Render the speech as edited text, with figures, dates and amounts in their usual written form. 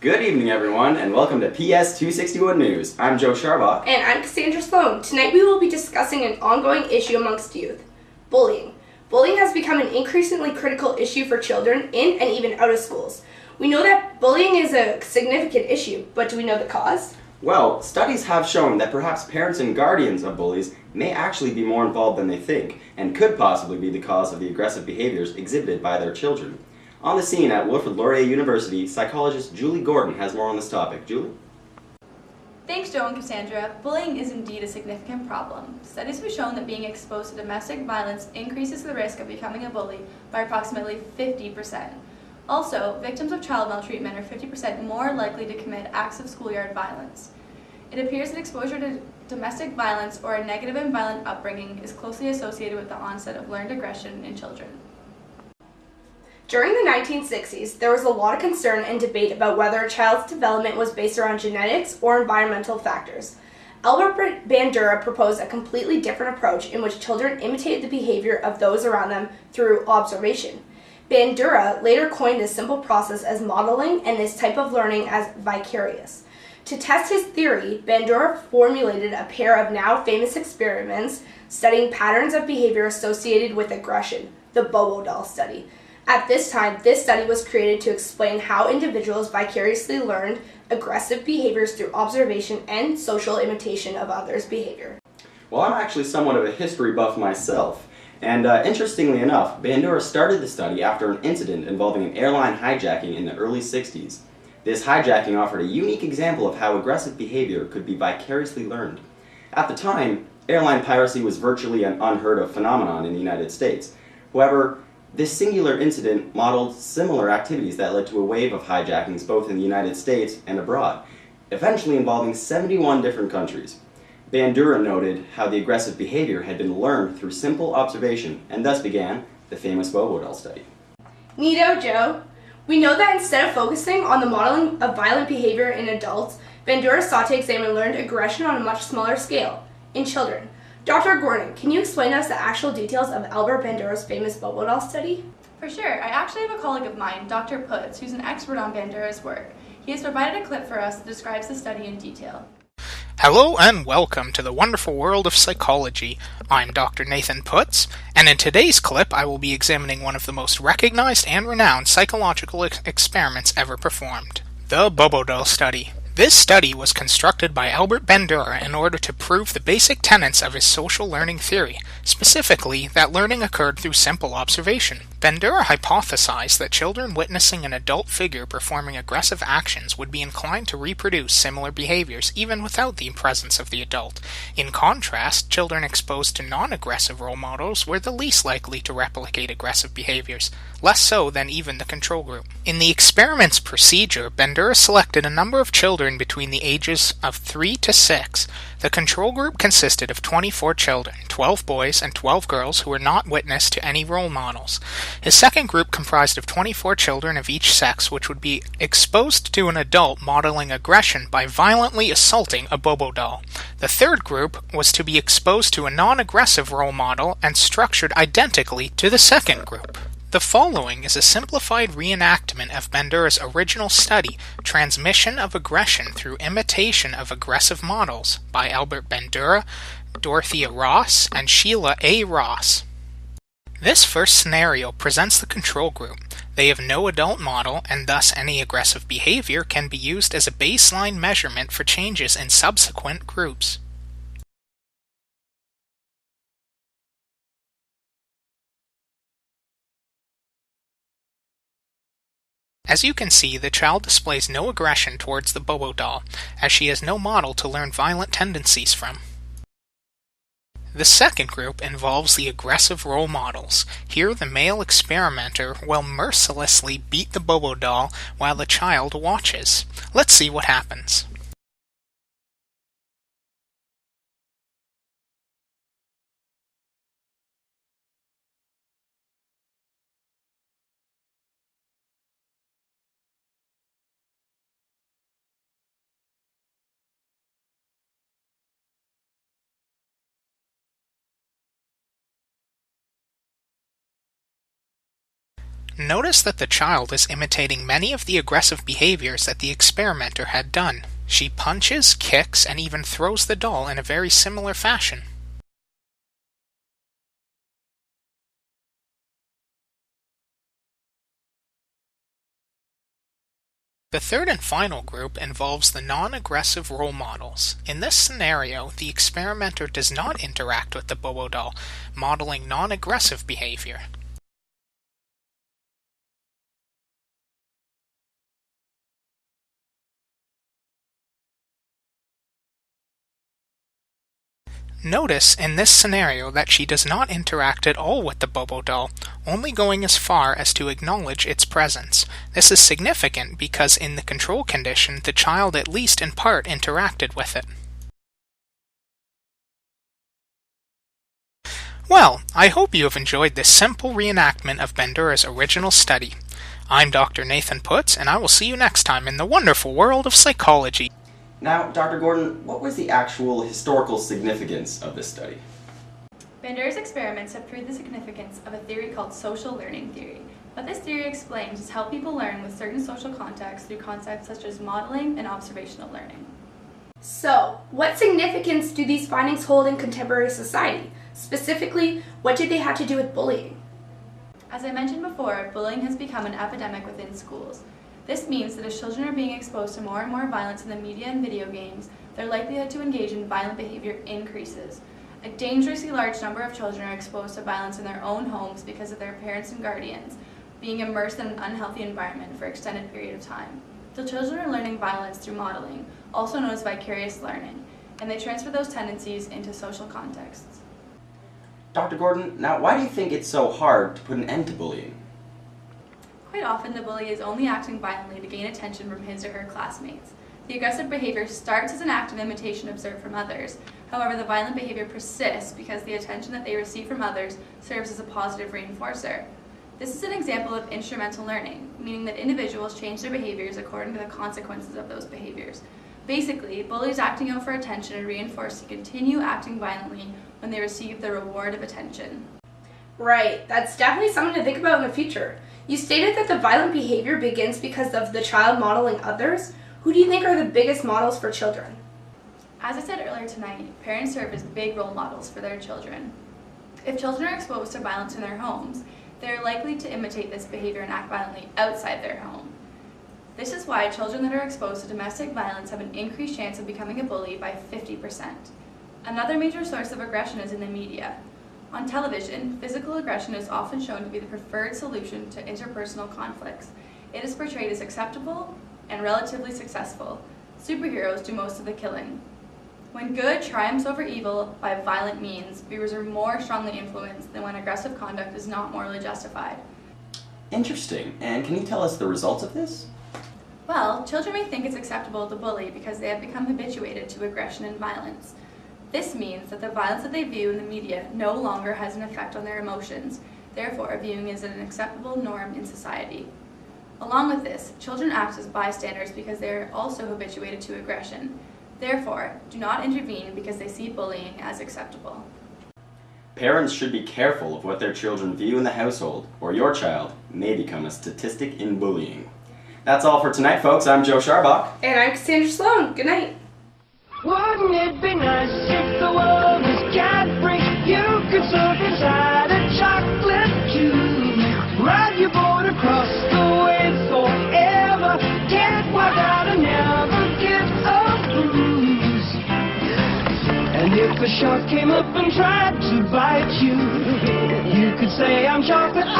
Good evening, everyone, and welcome to PS261 News. I'm Joe Sharbach. And I'm Cassandra Sloan. Tonight we will be discussing an ongoing issue amongst youth, bullying. Bullying has become an increasingly critical issue for children in and even out of schools. We know that bullying is a significant issue, but do we know the cause? Well, studies have shown that perhaps parents and guardians of bullies may actually be more involved than they think, and could possibly be the cause of the aggressive behaviors exhibited by their children. On the scene at Wilfrid Laurier University, psychologist Julie Gordon has more on this topic. Julie? Thanks, Joe and Cassandra. Bullying is indeed a significant problem. Studies have shown that being exposed to domestic violence increases the risk of becoming a bully by approximately 50%. Also, victims of child maltreatment are 50% more likely to commit acts of schoolyard violence. It appears that exposure to domestic violence or a negative and violent upbringing is closely associated with the onset of learned aggression in children. During the 1960s, there was a lot of concern and debate about whether a child's development was based around genetics or environmental factors. Albert Bandura proposed a completely different approach in which children imitated the behavior of those around them through observation. Bandura later coined this simple process as modeling and this type of learning as vicarious. To test his theory, Bandura formulated a pair of now famous experiments studying patterns of behavior associated with aggression, the Bobo doll study. At this time, this study was created to explain how individuals vicariously learned aggressive behaviors through observation and social imitation of others' behavior. Well, I'm actually somewhat of a history buff myself, and interestingly enough, Bandura started the study after an incident involving an airline hijacking in the early 60s. This hijacking offered a unique example of how aggressive behavior could be vicariously learned. At the time, airline piracy was virtually an unheard of phenomenon in the United States. However, this singular incident modeled similar activities that led to a wave of hijackings both in the United States and abroad, eventually involving 71 different countries. Bandura noted how the aggressive behavior had been learned through simple observation, and thus began the famous Bobo doll study. Neato, Joe. We know that instead of focusing on the modeling of violent behavior in adults, Bandura sought to examine learned aggression on a much smaller scale, in children. Dr. Gordon, can you explain to us the actual details of Albert Bandura's famous Bobo doll study? For sure. I actually have a colleague of mine, Dr. Putz, who's an expert on Bandura's work. He has provided a clip for us that describes the study in detail. Hello and welcome to the wonderful world of psychology. I'm Dr. Nathan Putz, and in today's clip I will be examining one of the most recognized and renowned psychological experiments ever performed, the Bobo doll study. This study was constructed by Albert Bandura in order to prove the basic tenets of his social learning theory, specifically that learning occurred through simple observation. Bandura hypothesized that children witnessing an adult figure performing aggressive actions would be inclined to reproduce similar behaviors even without the presence of the adult. In contrast, children exposed to non-aggressive role models were the least likely to replicate aggressive behaviors, less so than even the control group. In the experiment's procedure, Bandura selected a number of children between the ages of 3 to 6. The control group consisted of 24 children, 12 boys and 12 girls who were not witness to any role models. His second group comprised of 24 children of each sex, which would be exposed to an adult modeling aggression by violently assaulting a Bobo doll. The third group was to be exposed to a non-aggressive role model and structured identically to the second group. The following is a simplified reenactment of Bandura's original study, Transmission of Aggression Through Imitation of Aggressive Models, by Albert Bandura, Dorothea Ross, and Sheila A. Ross. This first scenario presents the control group. They have no adult model, and thus any aggressive behavior can be used as a baseline measurement for changes in subsequent groups. As you can see, the child displays no aggression towards the Bobo doll, as she has no model to learn violent tendencies from. The second group involves the aggressive role models. Here the male experimenter will mercilessly beat the Bobo doll while the child watches. Let's see what happens. Notice that the child is imitating many of the aggressive behaviors that the experimenter had done. She punches, kicks, and even throws the doll in a very similar fashion. The third and final group involves the non-aggressive role models. In this scenario, the experimenter does not interact with the Bobo doll, modeling non-aggressive behavior. Notice in this scenario that she does not interact at all with the Bobo doll, only going as far as to acknowledge its presence. This is significant because in the control condition, the child at least in part interacted with it. Well, I hope you have enjoyed this simple reenactment of Bandura's original study. I'm Dr. Nathan Putz, and I will see you next time in the wonderful world of psychology. Now, Dr. Gordon, what was the actual historical significance of this study? Bandura's experiments have proved the significance of a theory called social learning theory. What this theory explains is how people learn with certain social contexts through concepts such as modeling and observational learning. So, what significance do these findings hold in contemporary society? Specifically, what did they have to do with bullying? As I mentioned before, bullying has become an epidemic within schools. This means that as children are being exposed to more and more violence in the media and video games, their likelihood to engage in violent behavior increases. A dangerously large number of children are exposed to violence in their own homes because of their parents and guardians being immersed in an unhealthy environment for an extended period of time. So children are learning violence through modeling, also known as vicarious learning, and they transfer those tendencies into social contexts. Dr. Gordon, now why do you think it's so hard to put an end to bullying? Quite often, the bully is only acting violently to gain attention from his or her classmates. The aggressive behavior starts as an act of imitation observed from others. However, the violent behavior persists because the attention that they receive from others serves as a positive reinforcer. This is an example of instrumental learning, meaning that individuals change their behaviors according to the consequences of those behaviors. Basically, bullies acting out for attention are reinforced to continue acting violently when they receive the reward of attention. Right, that's definitely something to think about in the future. You stated that the violent behavior begins because of the child modeling others. Who do you think are the biggest models for children? As I said earlier tonight, parents serve as big role models for their children. If children are exposed to violence in their homes, they are likely to imitate this behavior and act violently outside their home. This is why children that are exposed to domestic violence have an increased chance of becoming a bully by 50%. Another major source of aggression is in the media. On television, physical aggression is often shown to be the preferred solution to interpersonal conflicts. It is portrayed as acceptable and relatively successful. Superheroes do most of the killing. When good triumphs over evil by violent means, viewers are more strongly influenced than when aggressive conduct is not morally justified. Interesting. And can you tell us the results of this? Well, children may think it's acceptable to bully because they have become habituated to aggression and violence. This means that the violence that they view in the media no longer has an effect on their emotions, therefore viewing it as an acceptable norm in society. Along with this, children act as bystanders because they are also habituated to aggression. Therefore, do not intervene because they see bullying as acceptable. Parents should be careful of what their children view in the household, or your child may become a statistic in bullying. That's all for tonight, folks. I'm Joe Scharbach. And I'm Cassandra Sloan. Good night. Wouldn't it be nice if the world was cat-free? You could surf inside a chocolate cube, ride your boat across the waves forever, get wiped out and never get a bruise. And if a shark came up and tried to bite you, you could say, I'm chocolate,